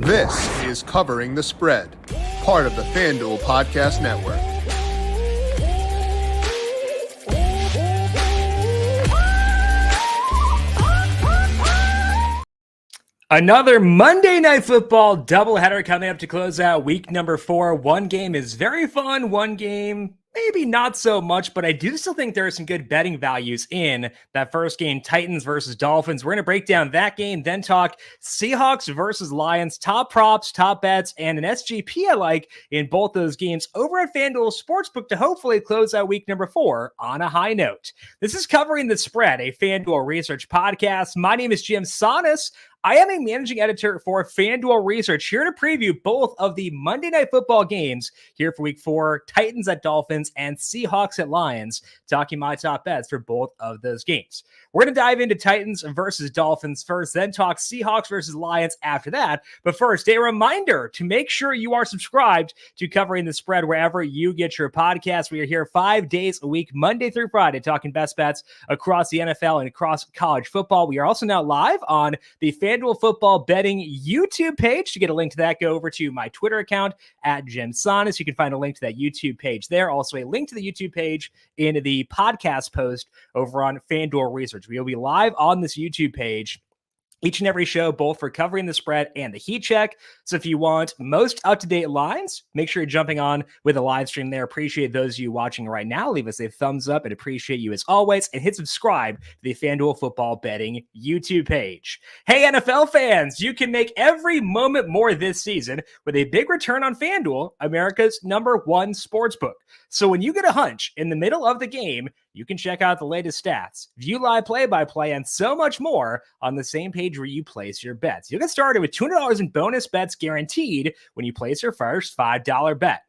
This is Covering the Spread, part of the FanDuel Podcast Network. Another Monday Night Football doubleheader coming up to close out week number 4. One game is very fun, one game maybe not so much, but I do still think there are some good betting values in that first game, Titans versus Dolphins. We're going to break down that game, then talk Seahawks versus Lions, top props, top bets, and an SGP I like in both those games over at FanDuel Sportsbook to hopefully close out week number 4 on a high note. This is Covering the Spread, a FanDuel Research podcast. My name is JimSannes. I am a managing editor for FanDuel Research, here to preview both of the Monday Night Football games here for week 4, Titans at Dolphins and Seahawks at Lions, talking my top bets for both of those games. We're going to dive into Titans versus Dolphins first, then talk Seahawks versus Lions after that. But first, a reminder to make sure you are subscribed to Covering the Spread wherever you get your podcast. We are here 5 days a week, Monday through Friday, talking best bets across the NFL and across college football. We are also now live on the FanDuel Football Betting YouTube page. To get a link to that, go over to my Twitter account at JimSannes. You can find a link to that YouTube page there. Also, a link to the YouTube page in the podcast post over on FanDuel Research. We will be live on this YouTube page each and every show, both for Covering the Spread and the Heat Check. So if you want most up-to-date lines, make sure you're jumping on with a live stream there. Appreciate those of you watching right now. Leave us a thumbs up and appreciate you as always. And hit subscribe to the FanDuel Football Betting YouTube page. Hey, NFL fans, you can make every moment more this season with a big return on FanDuel, America's #1 sportsbook. So when you get a hunch in the middle of the game, you can check out the latest stats, view live play-by-play, and so much more on the same page where you place your bets. You'll get started with $200 in bonus bets guaranteed when you place your first $5 bet.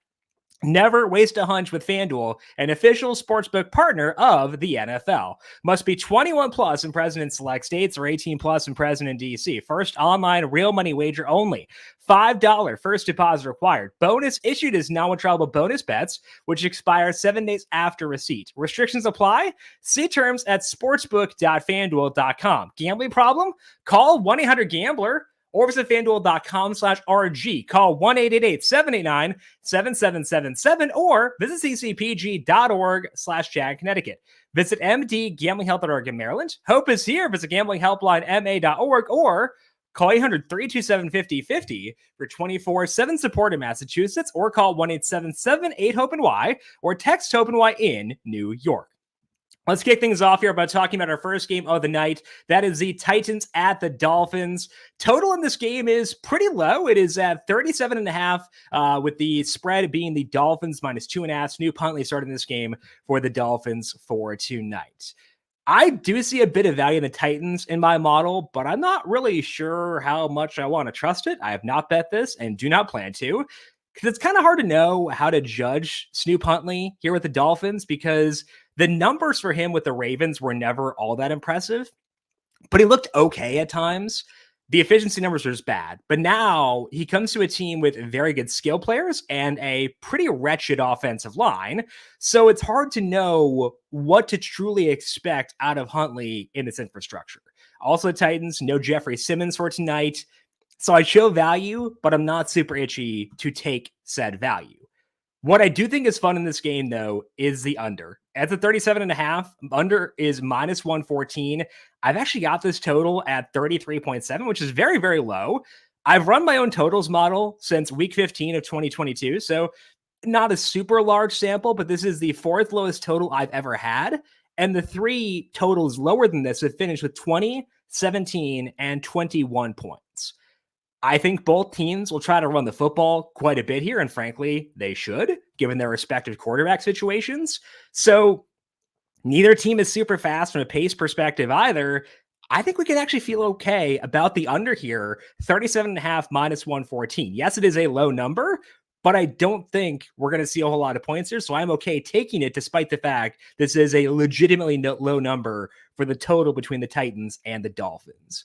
Never waste a hunch with FanDuel, an official sportsbook partner of the NFL. Must be 21 plus and present in select states or 18 plus and present in DC. First online real money wager only. $5 first deposit required. Bonus issued as non-withdrawable bonus bets, which expire 7 days after receipt. Restrictions apply. See terms at sportsbook.fanduel.com. Gambling problem? Call 1-800-GAMBLER. Or visit FanDuel.com/RG. Call 1-888-789-7777 or visit ccpg.org/Jag Connecticut. Visit mdgamblinghelp.org in Maryland. Hope is here. Visit gamblinghelplinema.org or call 800-327-5050 for 24/7 support in Massachusetts, or call 1-877-8-HOPE-NY or text HOPE-NY in New York. Let's kick things off here by talking about our first game of the night. That is the Titans at the Dolphins. Total in this game is pretty low. It is at 37.5, with the spread being the Dolphins -2.5. Snoop Huntley starting this game for the Dolphins for tonight. I do see a bit of value in the Titans in my model, but I'm not really sure how much I want to trust it. I have not bet this and do not plan to, because it's kind of hard to know how to judge Snoop Huntley here with the Dolphins, because the numbers for him with the Ravens were never all that impressive, but he looked okay at times. The efficiency numbers are just bad, but now he comes to a team with very good skill players and a pretty wretched offensive line. So it's hard to know what to truly expect out of Huntley in this infrastructure. Also, Titans, no Jeffrey Simmons for tonight. So I show value, but I'm not super itchy to take said value. What I do think is fun in this game, though, is the under. At the 37.5, under is -114. I've actually got this total at 33.7, which is very, very low. I've run my own totals model since week 15 of 2022, so not a super large sample, but this is the 4th lowest total I've ever had. And the 3 totals lower than this have finished with 20, 17, and 21 points. I think both teams will try to run the football quite a bit here, and frankly, they should, given their respective quarterback situations. So neither team is super fast from a pace perspective either. I think we can actually feel okay about the under here, 37.5 -114. Yes, it is a low number, but I don't think we're going to see a whole lot of points here, so I'm okay taking it despite the fact this is a legitimately low number for the total between the Titans and the Dolphins.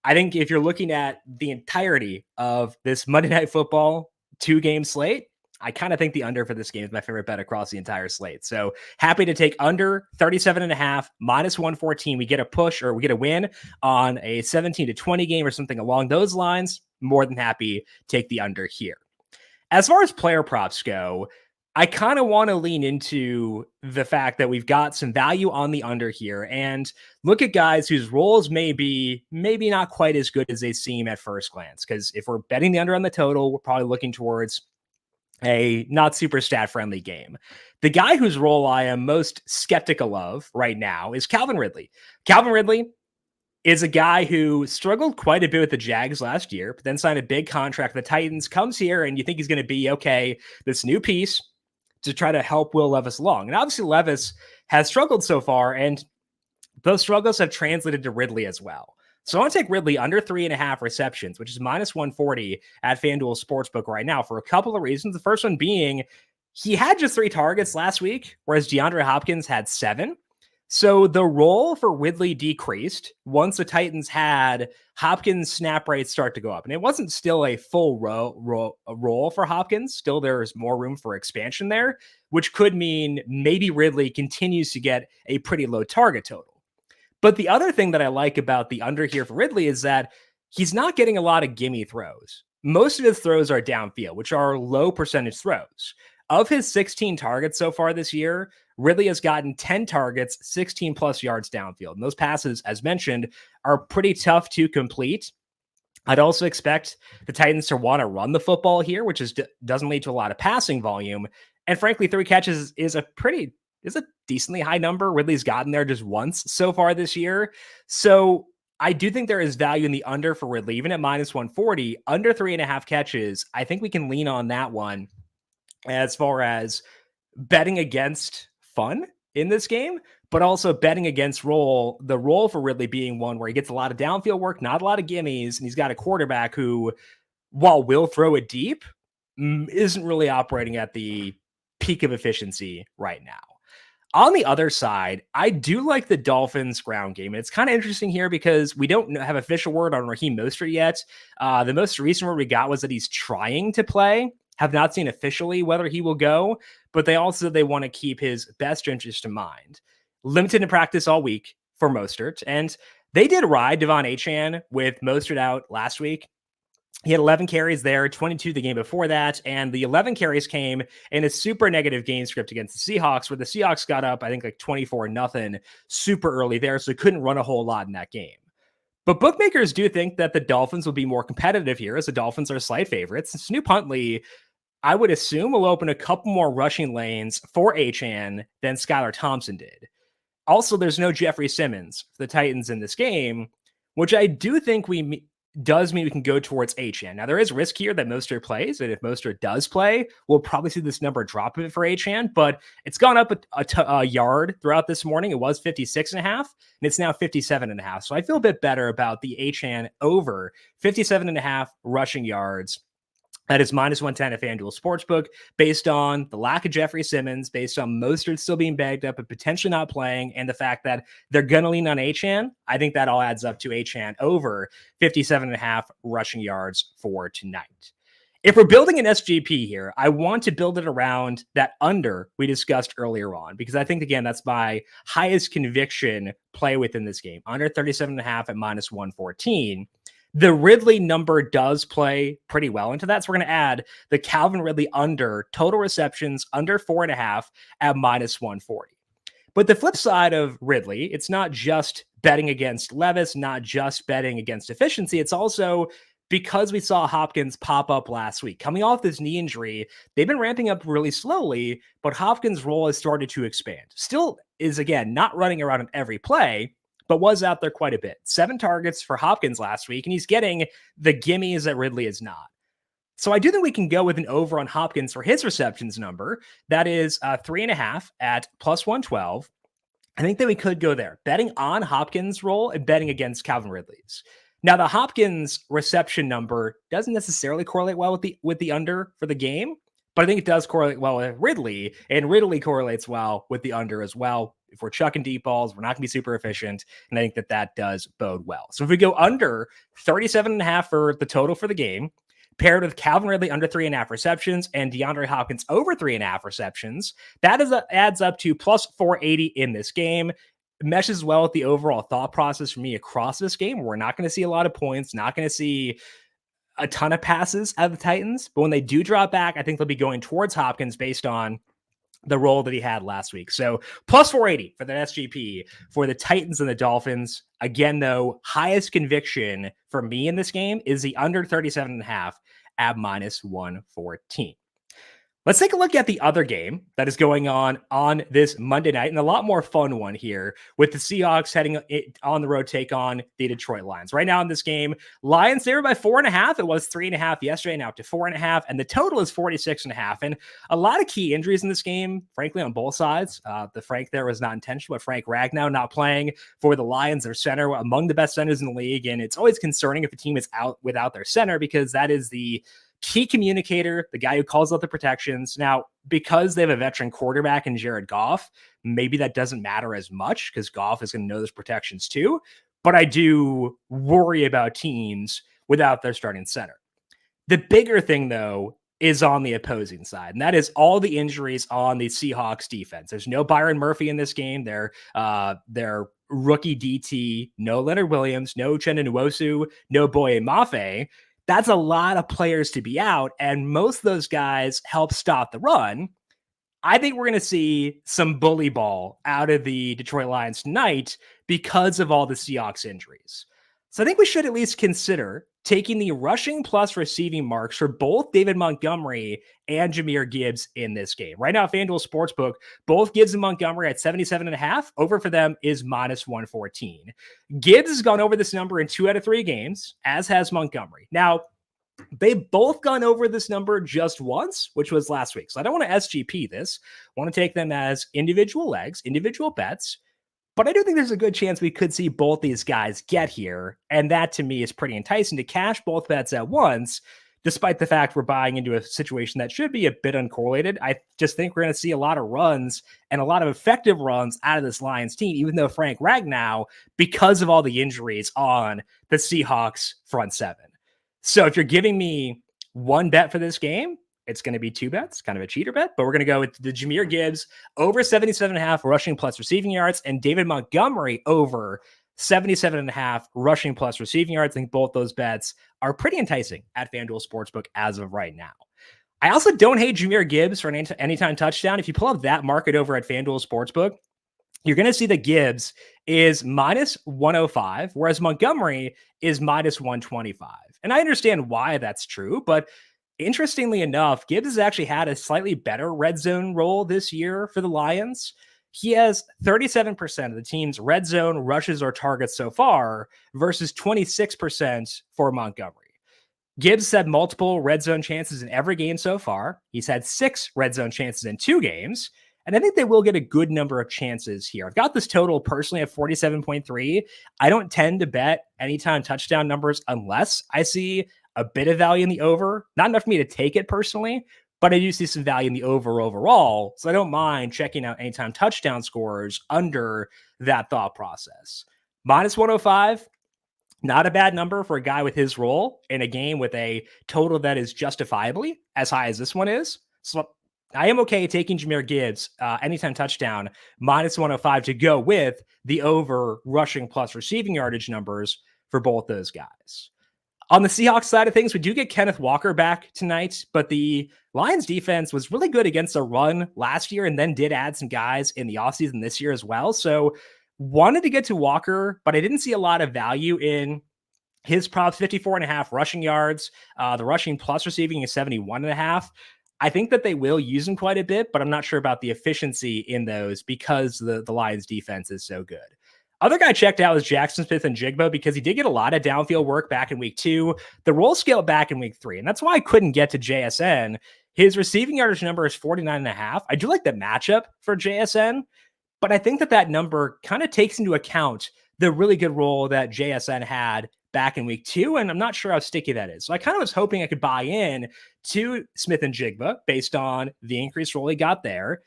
I think if you're looking at the entirety of this Monday Night Football 2-game slate, I kind of think the under for this game is my favorite bet across the entire slate. So happy to take under 37.5 -114. We get a push, or we get a win on a 17-20 game or something along those lines. more than happy take the under here. As far as player props go, I kind of want to lean into the fact that we've got some value on the under here and look at guys whose roles may be maybe not quite as good as they seem at first glance. Because if we're betting the under on the total, we're probably looking towards a not super stat friendly game. The guy whose role I am most skeptical of right now is Calvin Ridley. Calvin Ridley is a guy who struggled quite a bit with the Jags last year, but then signed a big contract with the Titans, comes here, and you think he's going to be, okay, this new piece to try to help Will Levis along. And obviously Levis has struggled so far, and those struggles have translated to Ridley as well. So I want to take Ridley under 3.5 receptions, which is minus 140 at FanDuel Sportsbook right now for a couple of reasons. The first one being he had just 3 targets last week, whereas DeAndre Hopkins had 7. So the role for Ridley decreased once the Titans had Hopkins' snap rates start to go up. And it wasn't still a full role for Hopkins. Still, there's more room for expansion there, which could mean maybe Ridley continues to get a pretty low target total. But the other thing that I like about the under here for Ridley is that he's not getting a lot of gimme throws. Most of his throws are downfield, which are low percentage throws. Of his 16 targets so far this year, Ridley has gotten 10 targets, 16 plus yards downfield. And those passes, as mentioned, are pretty tough to complete. I'd also expect the Titans to want to run the football here, which doesn't lead to a lot of passing volume. And frankly, 3 catches is a decently high number. Ridley's gotten there just once so far this year. So I do think there is value in the under for Ridley, even at minus 140, under 3.5 catches. I think we can lean on that one as far as betting against fun in this game, but also betting against the role for Ridley being one where he gets a lot of downfield work, not a lot of gimmies, and he's got a quarterback who, while will throw it deep, isn't really operating at the peak of efficiency right now. On the other side, I do like the Dolphins ground game. And it's kind of interesting here because we don't have official word on Raheem Mostert yet. The most recent word we got was that he's trying to play. Have not seen officially whether he will go, but they want to keep his best interest in mind. Limited in practice all week for Mostert, and they did ride Devon Achane with Mostert out last week. He had 11 carries there, 22 the game before that, and the 11 carries came in a super negative game script against the Seahawks, where the Seahawks got up, I think, like 24-0 super early there, so couldn't run a whole lot in that game. But bookmakers do think that the Dolphins will be more competitive here, as the Dolphins are slight favorites. Snoop Huntley, I would assume, will open a couple more rushing lanes for Achane than Skylar Thompson did. Also, there's no Jeffrey Simmons for the Titans in this game, which I do think does mean we can go towards Achane. Now, there is risk here that Mostert plays, and if Mostert does play, we'll probably see this number drop a bit for Achane, but it's gone up a yard throughout this morning. It was 56.5, and it's now 57.5. So I feel a bit better about the Achane over 57.5 rushing yards. That is minus 110 at FanDuel Sportsbook, based on the lack of Jeffrey Simmons, based on Mostert still being bagged up and potentially not playing, and the fact that they're going to lean on Achane. I think that all adds up to Achane over 57.5 rushing yards for tonight. If we're building an SGP here, I want to build it around that under we discussed earlier on, because I think, again, that's my highest conviction play within this game. Under 37.5 at minus 114. The Ridley number does play pretty well into that. So we're going to add the Calvin Ridley under total receptions under 4.5 at minus 140. But the flip side of Ridley, it's not just betting against Levis, not just betting against efficiency. It's also because we saw Hopkins pop up last week. Coming off this knee injury, they've been ramping up really slowly, but Hopkins' role has started to expand. Still is, again, not running around in every play, but was out there quite a bit. 7 targets for Hopkins last week, and he's getting the gimmies that Ridley is not. So I do think we can go with an over on Hopkins for his receptions number. That is 3.5 at plus 112. I think that we could go there, betting on Hopkins' role and betting against Calvin Ridley's. Now, the Hopkins reception number doesn't necessarily correlate well with the under for the game, but I think it does correlate well with Ridley, and Ridley correlates well with the under as well. If we're chucking deep balls, we're not going to be super efficient, and I think that does bode well. So if we go under 37.5 for the total for the game, paired with Calvin Ridley under 3.5 receptions and DeAndre Hopkins over 3.5 receptions, that adds up to plus 480 in this game. It meshes well with the overall thought process for me across this game. We're not going to see a lot of points, not going to see a ton of passes out of the Titans, but when they do drop back, I think they'll be going towards Hopkins based on the role that he had last week. So plus 480 for the SGP for the Titans and the Dolphins. Again, though, highest conviction for me in this game is the under 37.5 at minus 114. Let's take a look at the other game that is going on this Monday night, and a lot more fun one here with the Seahawks heading on the road take on the Detroit Lions. Right now in this game, Lions favored by 4.5. It was 3.5 yesterday, now to 4.5, and the total is 46.5. And a lot of key injuries in this game, frankly, on both sides. The Frank there was not intentional, but Frank Ragnow not playing for the Lions, their center, among the best centers in the league. And it's always concerning if a team is out without their center, because that is the key communicator, the guy who calls out the protections. Now, because they have a veteran quarterback in Jared Goff, maybe that doesn't matter as much because Goff is going to know those protections too. But I do worry about teams without their starting center. The bigger thing, though, is on the opposing side, and that is all the injuries on the Seahawks defense. There's no Byron Murphy in this game. Their rookie DT, no Leonard Williams, no Uchenna Nwosu, no Boye Mafe. That's a lot of players to be out, and most of those guys help stop the run. I think we're going to see some bully ball out of the Detroit Lions tonight because of all the Seahawks injuries. So I think we should at least consider taking the rushing plus receiving marks for both David Montgomery and Jahmyr Gibbs in this game. Right now, FanDuel Sportsbook, both Gibbs and Montgomery at 77.5. Over for them is minus 114. Gibbs has gone over this number in 2 out of 3 games, as has Montgomery. Now, they've both gone over this number just once, which was last week. So I don't want to SGP this. I want to take them as individual legs, individual bets. But I do think there's a good chance we could see both these guys get here. And that to me is pretty enticing to cash both bets at once, despite the fact we're buying into a situation that should be a bit uncorrelated. I just think we're going to see a lot of runs and a lot of effective runs out of this Lions team, even though Frank Ragnow, because of all the injuries on the Seahawks front seven. So if you're giving me one bet for this game, it's going to be 2 bets, kind of a cheater bet, but we're going to go with the Jahmyr Gibbs over 77.5 rushing plus receiving yards and David Montgomery over 77.5 rushing plus receiving yards. I think both those bets are pretty enticing at FanDuel Sportsbook as of right now. I also don't hate Jahmyr Gibbs for an anytime touchdown. If you pull up that market over at FanDuel Sportsbook, you're going to see that Gibbs is minus 105, whereas Montgomery is minus 125. And I understand why that's true, but interestingly enough, Gibbs has actually had a slightly better red zone role this year for the Lions. He has 37% of the team's red zone rushes or targets so far versus 26% for Montgomery. Gibbs had multiple red zone chances in every game so far. He's had 6 red zone chances in 2 games. And I think they will get a good number of chances here. I've got this total personally at 47.3. I don't tend to bet anytime touchdown numbers unless I see a bit of value in the over. Not enough for me to take it personally, but I do see some value in the over overall. So I don't mind checking out anytime touchdown scores under that thought process. Minus 105, not a bad number for a guy with his role in a game with a total that is justifiably as high as this one is. So I am okay taking Jahmyr Gibbs anytime touchdown minus 105 to go with the over rushing plus receiving yardage numbers for both those guys. On the Seahawks side of things, we do get Kenneth Walker back tonight, but the Lions defense was really good against the run last year and then did add some guys in the offseason this year as well. So wanted to get to Walker, but I didn't see a lot of value in his props, 54.5 rushing yards. The rushing plus receiving is 71.5. I think that they will use him quite a bit, but I'm not sure about the efficiency in those because the Lions defense is so good. Other guy checked out was Jackson Smith-Njigba because he did get a lot of downfield work back in week 2. The role scaled back in week 3, and that's why I couldn't get to JSN. His receiving yardage number is 49.5. I do like the matchup for JSN, but I think that number kind of takes into account the really good role that JSN had back in week 2, and I'm not sure how sticky that is. So I kind of was hoping I could buy in to Smith-Njigba based on the increased role he got there.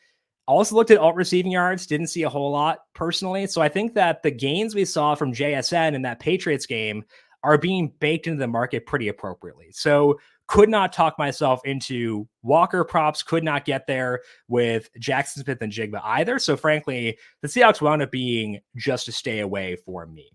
Also looked at alt receiving yards, didn't see a whole lot personally. So I think that the gains we saw from JSN in that Patriots game are being baked into the market pretty appropriately. So could not talk myself into Walker props, could not get there with Jackson Smith-Njigba either. So frankly, the Seahawks wound up being just a stay away for me.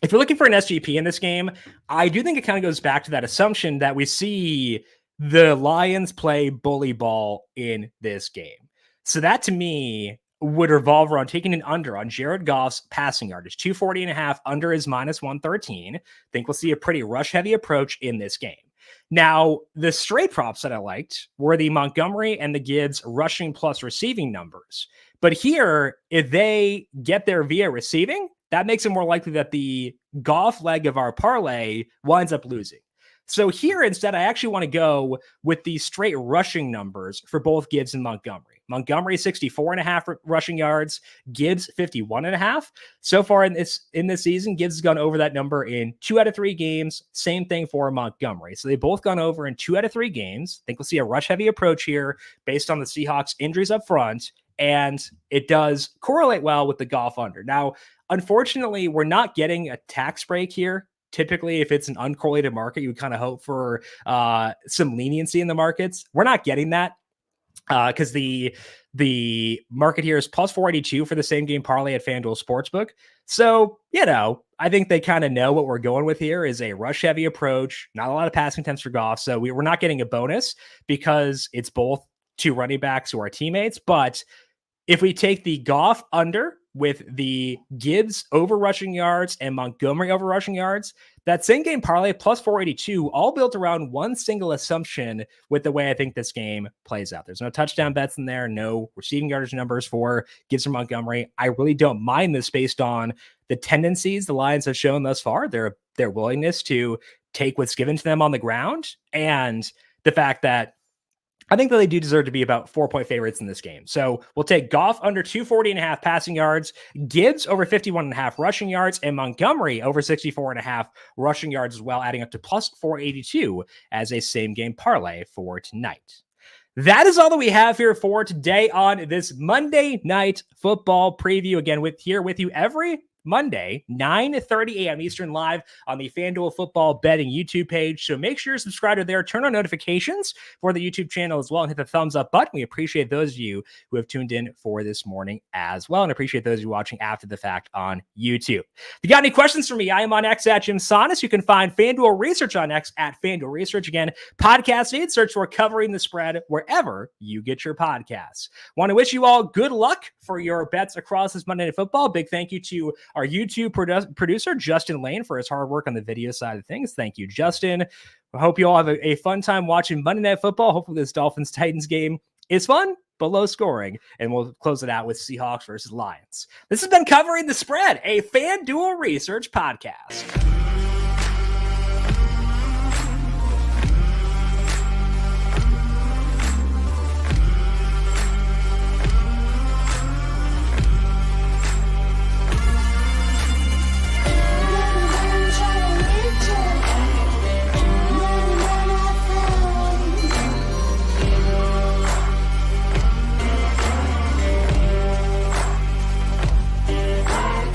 if you're looking for an SGP in this game, I do think it kind of goes back to that assumption that we see the Lions play bully ball in this game. So that to me would revolve around taking an under on Jared Goff's passing yardage, 240.5, under is minus 113. Think we'll see a pretty rush heavy approach in this game. Now, the straight props that I liked were the Montgomery and the Gibbs rushing plus receiving numbers. But here, if they get there via receiving, that makes it more likely that the Goff leg of our parlay winds up losing. So here, instead, I actually want to go with the straight rushing numbers for both Gibbs and Montgomery. Montgomery 64.5 rushing yards, Gibbs 51.5. So far in this season, Gibbs has gone over that number in 2 out of 3 games. Same thing for Montgomery. So they've both gone over in 2 out of 3 games. I think we'll see a rush heavy approach here based on the Seahawks injuries up front. And it does correlate well with the Goff under. Now, unfortunately, we're not getting a tax break here. Typically, if it's an uncorrelated market, you would kind of hope for some leniency in the markets. We're not getting that because the market here is plus 482 for the same game parlay at FanDuel Sportsbook. So, I think they kind of know what we're going with here is a rush heavy approach, not a lot of passing attempts for Goff. So we're not getting a bonus because it's both 2 running backs who are teammates. But if we take the Goff under with the Gibbs over rushing yards and Montgomery over rushing yards, that same game parlay plus 482, all built around one single assumption with the way I think this game plays out. There's no touchdown bets in there, no receiving yardage numbers for Gibbs or Montgomery. I really don't mind this based on the tendencies the Lions have shown thus far, their willingness to take what's given to them on the ground, and the fact that I think that they do deserve to be about 4-point favorites in this game. So we'll take Goff under 240.5 passing yards, Gibbs over 51.5 rushing yards, and Montgomery over 64.5 rushing yards as well, adding up to plus 482 as a same game parlay for tonight. That is all that we have here for today on this Monday Night Football preview. Again, here with you every Monday, 9:30 a.m. Eastern, live on the FanDuel Football Betting YouTube page. So make sure you're subscribed there. Turn on notifications for the YouTube channel as well and hit the thumbs up button. We appreciate those of you who have tuned in for this morning as well, and appreciate those of you watching after the fact on YouTube. If you got any questions for me, I am on X at JimSannes. You can find FanDuel Research on X at FanDuel Research. Again, podcast feed, search for Covering the Spread wherever you get your podcasts. Want to wish you all good luck for your bets across this Monday Night Football. Big thank you to our YouTube producer, Justin Lane, for his hard work on the video side of things. Thank you, Justin. I hope you all have a fun time watching Monday Night Football. Hopefully this Dolphins-Titans game is fun, but low scoring. And we'll close it out with Seahawks versus Lions. This has been Covering the Spread, a FanDuel Research podcast.